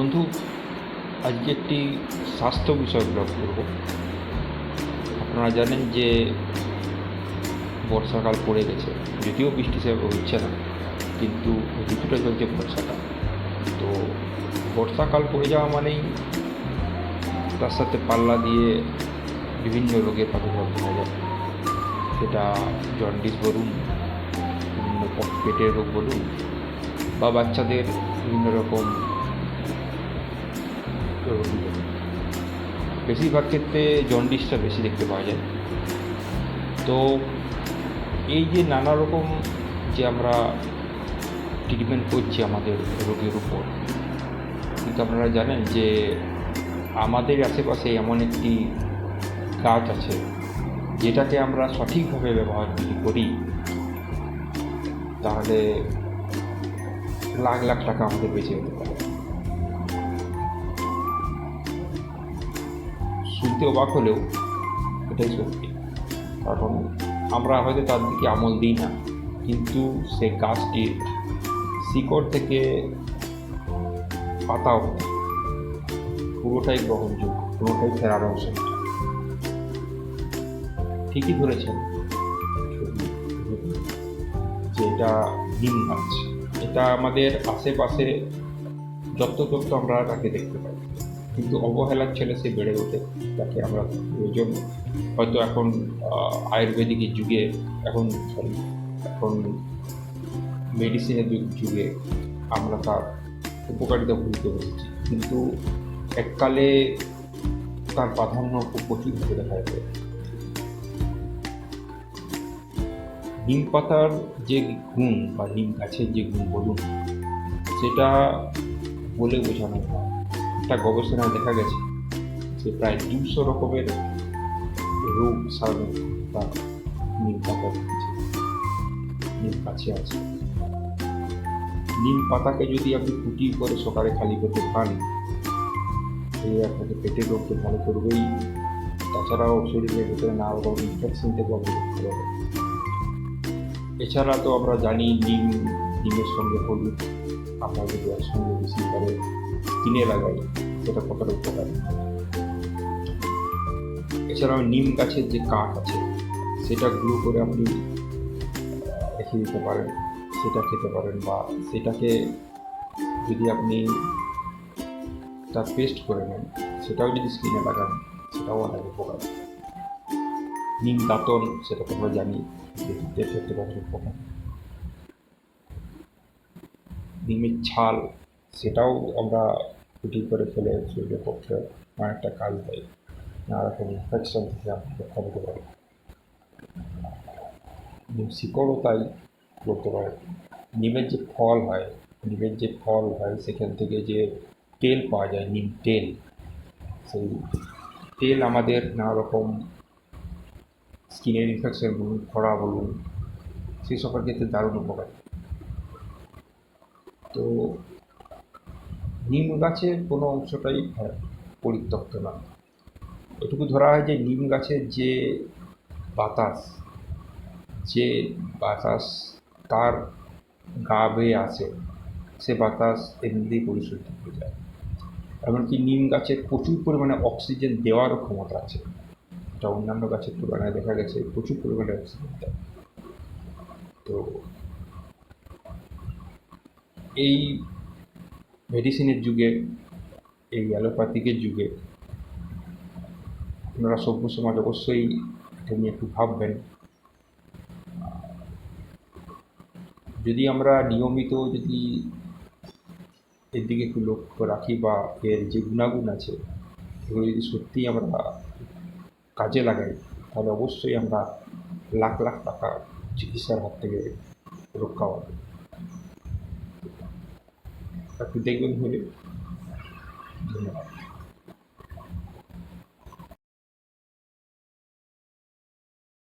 বন্ধু, আজকে একটি স্বাস্থ্য বিষয়ক ব্লগ করব। আপনারা জানেন যে বর্ষাকাল পড়ে গেছে, যদিও বৃষ্টি সেভাবে হচ্ছে না, কিন্তু ঋতুটা চলছে বর্ষাকাল। তো বর্ষাকাল পড়ে যাওয়া মানেই তার সাথে পাল্লা দিয়ে বিভিন্ন রোগের প্রাদুর্ভাব দেখা যায়। সেটা জন্ডিস বলুন, বিভিন্ন পেটের রোগ বলুন, বা বাচ্চাদের বিভিন্ন রকম রোগ বলুন। বেশিরভাগ ক্ষেত্রে জন্ডিসটা বেশি দেখতে পাওয়া যায়। তো এই যে নানা রকম যে আমরা ট্রিটমেন্ট করছি আমাদের রোগের উপর, কিন্তু আপনারা জানেন যে আমাদের আশেপাশে এমন একটি গাছ আছে যেটাকে আমরা সঠিকভাবে ব্যবহার যদি করি তাহলে লাখ লাখ টাকা আমাদের বেঁচে যেতে পারে। শুনতে অবাক হলেও এটাই সত্যি, কারণ আমরা হয়তো তার দিকে আমল দিই না, কিন্তু সে গাছটির শিকড় থেকে পাতা অবধি পুরোটাই গ্রহণযোগ্য, পুরোটাই ফেরার অংশ। ঠিকই ধরেছেন যে এটা নিম গাছ। এটা আমাদের আশেপাশে যত্রতত্র আমরা তাকে দেখতে পাই, কিন্তু অবহেলার ছেলে সে বেড়ে ওঠে। তাকে আমরা প্রয়োজন হয়তো এখন আয়ুর্বেদিক যুগে, এখন মেডিসিনের যুগে আমরা তার উপকারিতা ভুলতে বসেছি, কিন্তু এককালে তার প্রাধান্য খুব প্রচুরভাবে দেখা যেত। নিম পাতার যে গুণ বা নিম গাছের যে গুণ বলুন, সেটা বলে বোঝানো হয়। একটা গবেষণায় দেখা গেছে যে প্রায় 200 রকমের রোগ সারানোর তা নিম পাতার নিম গাছে আছে। নিম পাতাকে যদি আপনি কুটি করে সকালে খালি পেটে খান, এই আপনাকে পেটের রোগকে ভালো করবেই, তাছাড়াও শরীরের ভিতরে নানা রকম ইনফেকশন থেকে আপনি রক্ষা পাবেন। এছাড়া তো আমরা জানি ডিমের সঙ্গে হলুদ আমরা যদি একসঙ্গে বেশি করে কিনে লাগাই সেটা কতটা উপকারী। এছাড়াও নিম গাছের যে কাঠ আছে সেটা গুঁড়ো করে আপনি রেখে দিতে পারেন, সেটা খেতে পারেন, বা সেটাকে যদি আপনি তার পেস্ট করে নেন, সেটাও যদি স্কিনে লাগান, সেটাও অনেক উপকার। নিম দাঁতন, সেটা তো আমরা জানি যে ক্ষেত্রে কত উপকার। নিমের ছাল, সেটাও আমরা কুটি করে ফেলে শরীরের পক্ষে অনেকটা কাজ দেয়, নানা রকম ইনফেকশন থেকে আমরা রক্ষা পেতে পারি। নিম শিকড়ও তাই করতে পারে। নিমের যে ফল হয়, সেখান থেকে যে তেল পাওয়া যায়, নিম তেল, সেই তেল আমাদের নানা রকম স্কিনের ইনফেকশন বলুন, খরা বলুন, সেই সকল ক্ষেত্রে দারুণ উপকারী। তো নিম গাছের কোনো অংশটাই পরিত্যক্ত না। এটুকু ধরা হয় যে নিম গাছের বাতাস যে বাতাস তার গা বেয়ে আসে, সে বাতাস এমনিতেই পরিশুদ্ধ হয়ে যায়। এমনকি নিম গাছের প্রচুর পরিমাণে অক্সিজেন দেওয়ারও ক্ষমতা আছে, এটা অন্যান্য গাছের তুলনায় দেখা গেছে প্রচুর পরিমাণে অক্সিজেন দেয়। তো এই মেডিসিনের যুগে, এই অ্যালোপ্যাথিকের যুগে আপনারা সভ্য সমাজ অবশ্যই এটা নিয়ে একটু ভাববেন। যদি আমরা নিয়মিত যদি এর দিকে একটু লক্ষ্য রাখি, বা এর যে গুণাগুণ আছে এগুলো যদি সত্যিই আমরা কাজে লাগাই, তাহলে অবশ্যই আমরা লাখ লাখ টাকা চিকিৎসার হাত থেকে রক্ষা পাবো। একটু দেখবেন হলে। ধন্যবাদ।